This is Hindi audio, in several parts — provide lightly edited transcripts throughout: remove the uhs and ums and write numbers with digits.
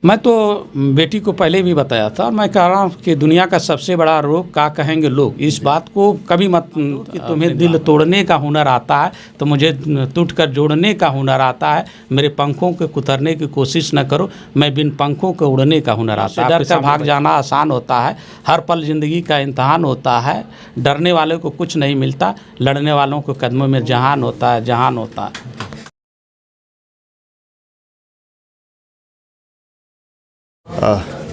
मैं तो बेटी को पहले भी बताया था और मैं कह रहा हूँ कि दुनिया का सबसे बड़ा रोग क्या कहेंगे लोग, इस बात को कभी मत कि तुम्हें दिल तोड़ने का हुनर आता है तो मुझे टूट कर जोड़ने का हुनर आता है। मेरे पंखों के कुतरने की कोशिश न करो, मैं बिन पंखों के उड़ने का हुनर आता है। डर कर भाग जाना आसान होता है, हर पल ज़िंदगी का इम्तहान होता है। डरने वालों को कुछ नहीं मिलता, लड़ने वालों के कदमों में जहान होता है, जहान होता है।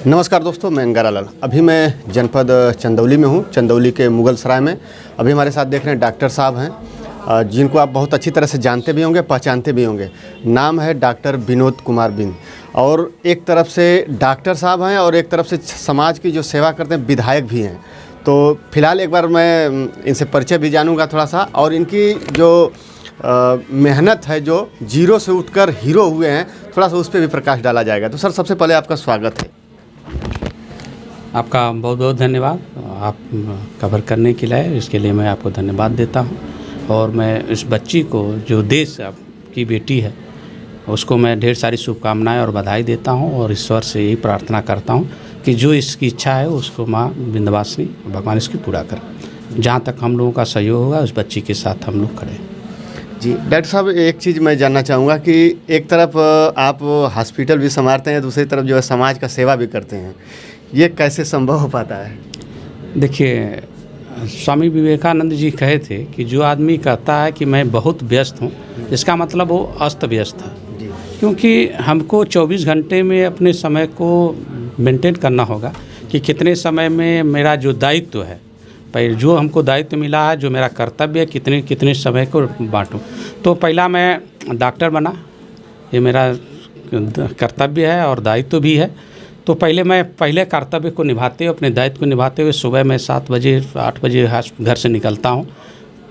नमस्कार दोस्तों, मैं अंगारा। अभी मैं जनपद चंदौली में हूँ, चंदौली के मुगल सराय में। अभी हमारे साथ देख रहे हैं डॉक्टर साहब हैं, जिनको आप बहुत अच्छी तरह से जानते भी होंगे, पहचानते भी होंगे। नाम है डॉक्टर विनोद कुमार बिंद। और एक तरफ से डॉक्टर साहब हैं और एक तरफ से समाज की जो सेवा करते हैं विधायक भी हैं। तो फिलहाल एक बार मैं इनसे परिचय भी जानूँगा थोड़ा सा, और इनकी जो मेहनत है, जो जीरो से उठकर हीरो हुए हैं, थोड़ा सा उस पर भी प्रकाश डाला जाएगा। तो सर, सबसे पहले आपका स्वागत है। आपका बहुत बहुत धन्यवाद, आप कवर करने के लिए, इसके लिए मैं आपको धन्यवाद देता हूं। और मैं इस बच्ची को, जो देश की बेटी है, उसको मैं ढेर सारी शुभकामनाएं और बधाई देता हूं और ईश्वर से यही प्रार्थना करता हूं कि जो इसकी इच्छा है उसको माँ विंध्यवासिनी भगवान इसकी पूरा करे। जहाँ तक हम लोगों का सहयोग होगा, उस बच्ची के साथ हम लोग खड़े हैं। जी डॉक्टर साहब, एक चीज़ मैं जानना चाहूँगा कि एक तरफ आप हॉस्पिटल भी संभालते हैं, दूसरी तरफ जो है समाज का सेवा भी करते हैं, ये कैसे संभव हो पाता है? देखिए, स्वामी विवेकानंद जी कहे थे कि जो आदमी कहता है कि मैं बहुत व्यस्त हूँ, इसका मतलब वो अस्त व्यस्त है। क्योंकि हमको 24 घंटे में अपने समय को मेंटेन करना होगा कि कितने समय में मेरा जो दायित्व है, पर जो हमको दायित्व मिला है, जो मेरा कर्तव्य है, कितने कितने समय को बांटूं। तो पहला मैं डॉक्टर बना, ये मेरा कर्तव्य है और दायित्व भी है। तो पहले कर्तव्य को निभाते हुए, अपने दायित्व को निभाते हुए सुबह मैं 7 बजे 8 बजे घर से निकलता हूँ,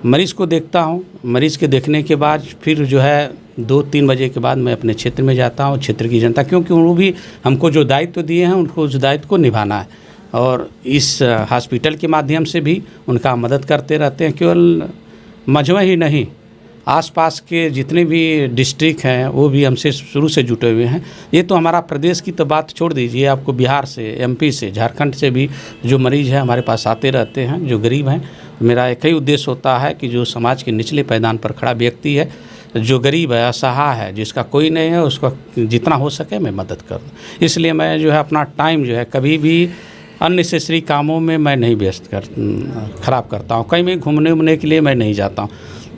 मरीज़ को देखता हूँ। मरीज़ के देखने के बाद फिर जो है 2-3 बजे के बाद मैं अपने क्षेत्र में जाता हूँ, क्षेत्र की जनता, क्योंकि वो भी हमको जो दायित्व दिए हैं उनको उस दायित्व को निभाना है। और इस हॉस्पिटल के माध्यम से भी उनका मदद करते रहते हैं। केवल मझवा ही नहीं, आसपास के जितने भी डिस्ट्रिक्ट हैं वो भी हमसे शुरू से जुटे हुए हैं। ये तो हमारा प्रदेश की तो बात छोड़ दीजिए, आपको बिहार से, एमपी से, झारखंड से भी जो मरीज़ हैं हमारे पास आते रहते हैं, जो गरीब हैं। मेरा एक ही उद्देश्य होता है कि जो समाज के निचले पायदान पर खड़ा व्यक्ति है, जो गरीब है, असहाय है, जिसका कोई नहीं है, उसका जितना हो सके मैं मदद करूँ। इसलिए मैं जो है अपना टाइम जो है कभी भी अननेसेसरी कामों में मैं नहीं ख़राब करता हूँ। कहीं में घूमने के लिए मैं नहीं जाता हूँ।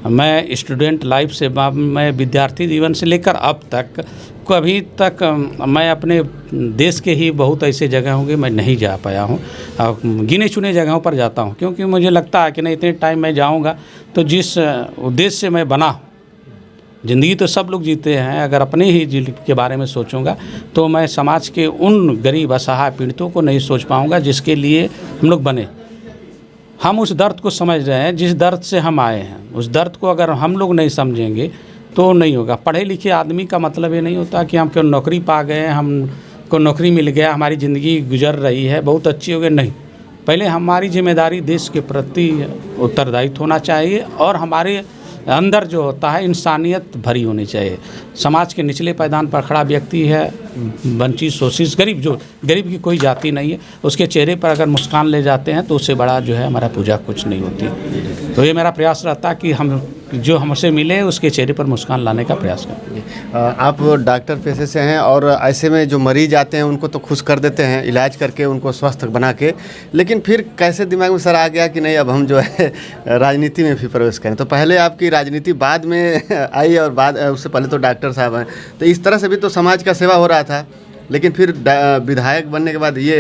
मैं स्टूडेंट लाइफ से, मैं विद्यार्थी जीवन से लेकर अब तक, कभी तक मैं अपने देश के ही बहुत ऐसे जगह होंगे मैं नहीं जा पाया हूँ। गिने चुने जगहों पर जाता हूँ, क्योंकि मुझे लगता है कि नहीं, इतने टाइम मैं जाऊँगा तो जिस उद्देश्य से मैं बना, ज़िंदगी तो सब लोग जीते हैं, अगर अपने ही के बारे में सोचूंगा तो मैं समाज के उन गरीब असहाय पीड़ितों को नहीं सोच पाऊंगा जिसके लिए हम लोग बने। हम उस दर्द को समझ रहे हैं, जिस दर्द से हम आए हैं, उस दर्द को अगर हम लोग नहीं समझेंगे तो नहीं होगा। पढ़े लिखे आदमी का मतलब ये नहीं होता कि हम क्यों नौकरी पा गए, हमको नौकरी मिल गया, हमारी ज़िंदगी गुजर रही है, बहुत अच्छी हो गई, नहीं। पहले हमारी जिम्मेदारी देश के प्रति उत्तरदायित्व होना चाहिए और हमारे अंदर जो होता है इंसानियत भरी होनी चाहिए। समाज के निचले पायदान पर खड़ा व्यक्ति है, वंचित शोषित गरीब, जो गरीब की कोई जाति नहीं है, उसके चेहरे पर अगर मुस्कान ले जाते हैं तो उससे बड़ा जो है हमारा पूजा कुछ नहीं होती। तो ये मेरा प्रयास रहता है कि हम जो हमसे मिले उसके चेहरे पर मुस्कान लाने का प्रयास करें। आप डॉक्टर पेशे से हैं और ऐसे में जो मरीज आते हैं उनको तो खुश कर देते हैं, इलाज करके उनको स्वस्थ बना के, लेकिन फिर कैसे दिमाग में सर आ गया कि नहीं अब हम जो है राजनीति में भी प्रवेश करें? तो पहले आपकी राजनीति बाद में आई और बाद उससे पहले तो डॉक्टर साहब हैं, तो इस तरह से भी तो समाज का सेवा हो रहा था, लेकिन फिर विधायक बनने के बाद ये।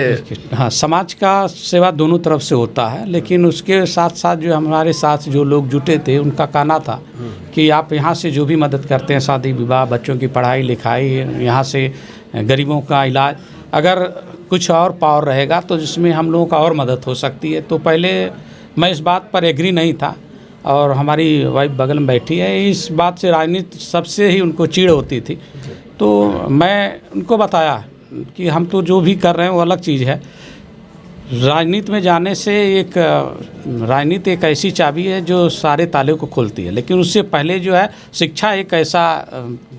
हाँ, समाज का सेवा दोनों तरफ से होता है, लेकिन उसके साथ साथ जो हमारे साथ जो लोग जुटे थे उनका कहना था कि आप यहाँ से जो भी मदद करते हैं, शादी विवाह, बच्चों की पढ़ाई लिखाई, यहाँ से गरीबों का इलाज, अगर कुछ और पावर रहेगा तो जिसमें हम लोगों का और मदद हो सकती है। तो पहले मैं इस बात पर एग्री नहीं था और हमारी वाइफ बगल में बैठी है, इस बात से राजनीति सबसे ही उनको चिढ़ होती थी। तो मैं उनको बताया कि हम तो जो भी कर रहे हैं वो अलग चीज़ है। राजनीति में जाने से राजनीति एक ऐसी चाबी है जो सारे ताले को खोलती है, लेकिन उससे पहले जो है शिक्षा एक ऐसा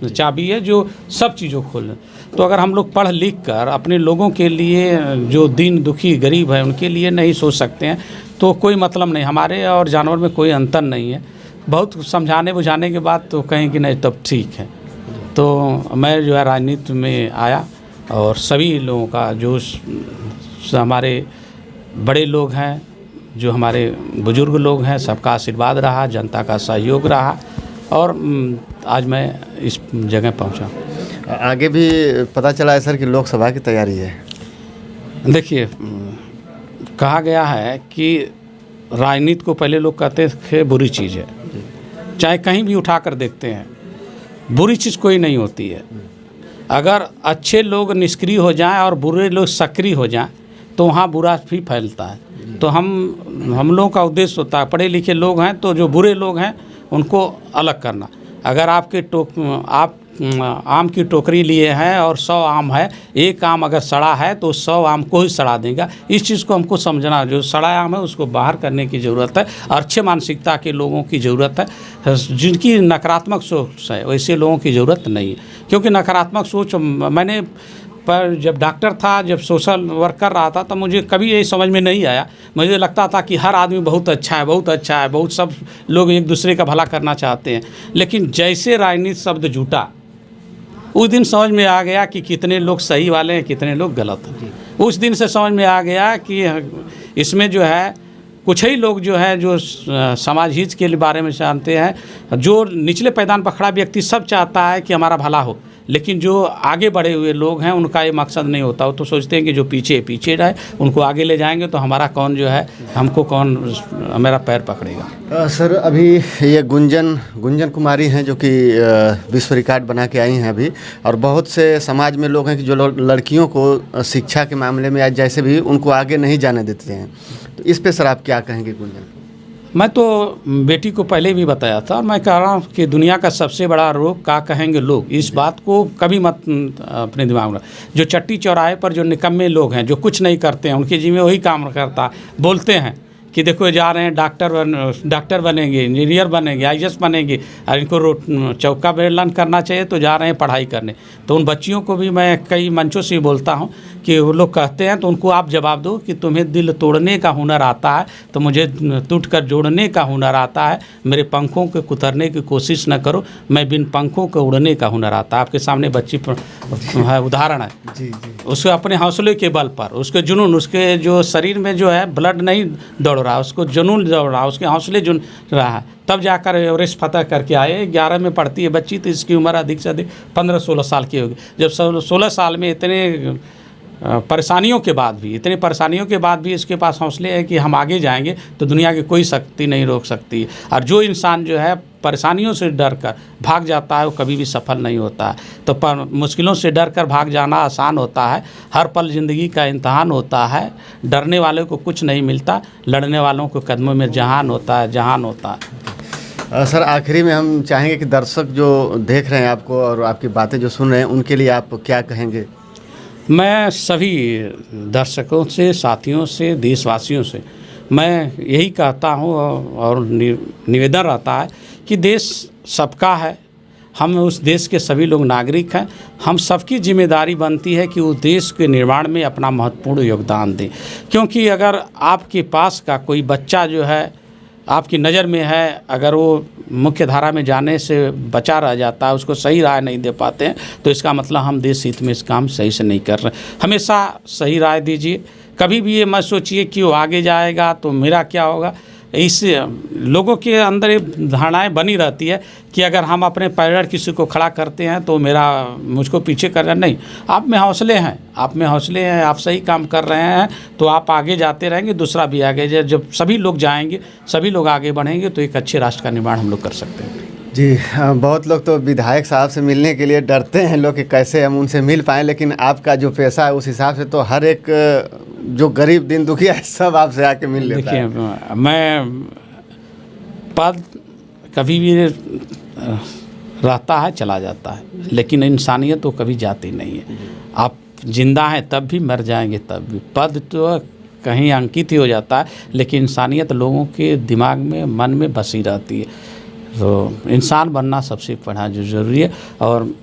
चाबी है जो सब चीज़ों को खोल। तो अगर हम लोग पढ़ लिख कर अपने लोगों के लिए, जो दीन दुखी गरीब है उनके लिए नहीं सोच सकते हैं तो कोई मतलब नहीं। हमारे और जानवर में कोई अंतर नहीं है। बहुत समझाने बुझाने के बाद तो कहें कि नहीं तब ठीक है। तो मैं जो है राजनीति में आया और सभी लोगों का जो हमारे बड़े लोग हैं, जो हमारे बुजुर्ग लोग हैं, सबका आशीर्वाद रहा, जनता का सहयोग रहा और आज मैं इस जगह पहुंचा। आगे भी पता चला है सर कि लोकसभा की तैयारी है। देखिए, कहा गया है कि राजनीति को पहले लोग कहते थे बुरी चीज़ है, चाहे कहीं भी उठा कर देखते हैं, बुरी चीज़ कोई नहीं होती है। अगर अच्छे लोग निष्क्रिय हो जाएं और बुरे लोग सक्रिय हो जाएं तो वहाँ बुरा भी फैलता है। तो हम लोगों का उद्देश्य होता है, पढ़े लिखे लोग हैं तो जो बुरे लोग हैं उनको अलग करना। अगर आप आम की टोकरी लिए हैं और 100 आम है, एक आम अगर सड़ा है तो 100 आम को ही सड़ा देगा। इस चीज़ को हमको समझना, जो सड़ा आम है उसको बाहर करने की ज़रूरत है। अच्छे मानसिकता के लोगों की ज़रूरत है, जिनकी नकारात्मक सोच है वैसे लोगों की ज़रूरत नहीं है। क्योंकि नकारात्मक सोच, मैंने पर जब डॉक्टर था, जब सोशल वर्क कर रहा था, तो मुझे कभी ये समझ में नहीं आया। मुझे लगता था कि हर आदमी बहुत अच्छा है, बहुत अच्छा है, बहुत सब लोग एक दूसरे का भला करना चाहते हैं। लेकिन जैसे राजनीति शब्द जुटा, उस दिन समझ में आ गया कि कितने लोग सही वाले हैं, कितने लोग गलत हैं। उस दिन से समझ में आ गया कि इसमें जो है कुछ ही लोग जो है जो समाज हित के बारे में जानते हैं। जो निचले पैदान पर खड़ा व्यक्ति सब चाहता है कि हमारा भला हो, लेकिन जो आगे बढ़े हुए लोग हैं उनका ये मकसद नहीं होता। वो तो सोचते हैं कि जो पीछे रहे उनको आगे ले जाएंगे तो हमारा कौन जो है, हमको कौन मेरा पैर पकड़ेगा। सर, अभी ये गुंजन कुमारी हैं जो कि विश्व रिकॉर्ड बना के आई हैं अभी, और बहुत से समाज में लोग हैं कि जो लड़कियों को शिक्षा के मामले में आज जैसे भी उनको आगे नहीं जाने देते हैं। तो इस पे सर आप क्या कहेंगे गुंजन? मैं तो बेटी को पहले भी बताया था और मैं कह रहा हूँ कि दुनिया का सबसे बड़ा रोग क्या कहेंगे लोग, इस बात को कभी मत अपने दिमाग में। जो चट्टी चौराहे पर जो निकम्मे लोग हैं, जो कुछ नहीं करते हैं, उनके जी में वही काम करता, बोलते हैं कि देखो जा रहे हैं डॉक्टर बनेंगे, इंजीनियर बनेंगे, IAS बनेंगे, और इनको चौका बेलन करना चाहिए तो जा रहे हैं पढ़ाई करने। तो उन बच्चियों को भी मैं कई मंचों से बोलता हूं कि वो लोग कहते हैं तो उनको आप जवाब दो कि तुम्हें दिल तोड़ने का हुनर आता है तो मुझे टूट कर जोड़ने का हुनर आता है। मेरे पंखों के कुतरने की कोशिश न करो, मैं बिन पंखों के उड़ने का हुनर आता है। आपके सामने बच्ची है, उदाहरण है जी। उसके अपने हौसले के बल पर, उसके जुनून, उसके जो शरीर में जो है ब्लड नहीं दौड़ रहा, उसको जुनून दौड़ रहा, उसके हौसले जुन रहा है, तब जाकर एवरेस्ट फतह करके आए। 11 में पढ़ती है बच्ची, तो इसकी उम्र अधिक से अधिक 15-16 साल की होगी। जब 16 साल में इतने परेशानियों के बाद भी इसके पास हौसले है कि हम आगे जाएंगे तो दुनिया की कोई शक्ति नहीं रोक सकती। और जो इंसान जो है परेशानियों से डर कर भाग जाता है वो कभी भी सफल नहीं होता है। तो मुश्किलों से डर कर भाग जाना आसान होता है, हर पल ज़िंदगी का इम्तहान होता है। डरने वालों को कुछ नहीं मिलता, लड़ने वालों को कदमों में जहान होता है। सर, आखिरी में हम चाहेंगे कि दर्शक जो देख रहे हैं आपको और आपकी बातें जो सुन रहे हैं उनके लिए आप क्या कहेंगे? मैं सभी दर्शकों से, साथियों से, देशवासियों से मैं यही कहता हूँ और निवेदन रहता है कि देश सबका है, हम उस देश के सभी लोग नागरिक हैं। हम सबकी जिम्मेदारी बनती है कि उस देश के निर्माण में अपना महत्वपूर्ण योगदान दें। क्योंकि अगर आपके पास का कोई बच्चा जो है आपकी नज़र में है, अगर वो मुख्य धारा में जाने से बचा रह जाता है, उसको सही राय नहीं दे पाते हैं, तो इसका मतलब हम देश हित में इस काम सही से नहीं कर रहे। हमेशा सही राय दीजिए, कभी भी ये मत सोचिए कि वो आगे जाएगा तो मेरा क्या होगा। इससे लोगों के अंदर ये धारणाएँ बनी रहती है कि अगर हम अपने पैर किसी को खड़ा करते हैं तो मुझको पीछे कर रहा नहीं। आप में हौसले हैं, आप सही काम कर रहे हैं तो आप आगे जाते रहेंगे, दूसरा भी आगे। जब सभी लोग जाएंगे, सभी लोग आगे बढ़ेंगे तो एक अच्छे राष्ट्र का निर्माण हम लोग कर सकते हैं। जी, बहुत लोग तो विधायक साहब से मिलने के लिए डरते हैं लोग कि कैसे हम उनसे मिल पाएँ, लेकिन आपका जो पैसा है उस हिसाब से तो हर एक जो गरीब दिन दुखिया है सब आपसे आके मिल लेता है। देखिए, मैं पद कभी भी रहता है, चला जाता है, लेकिन इंसानियत तो कभी जाती नहीं है। आप जिंदा हैं तब भी, मर जाएंगे तब भी। पद तो कहीं अंकित ही हो जाता है, लेकिन इंसानियत लोगों के दिमाग में, मन में बसी रहती है। तो इंसान बनना सबसे बड़ा जो ज़रूरी है। और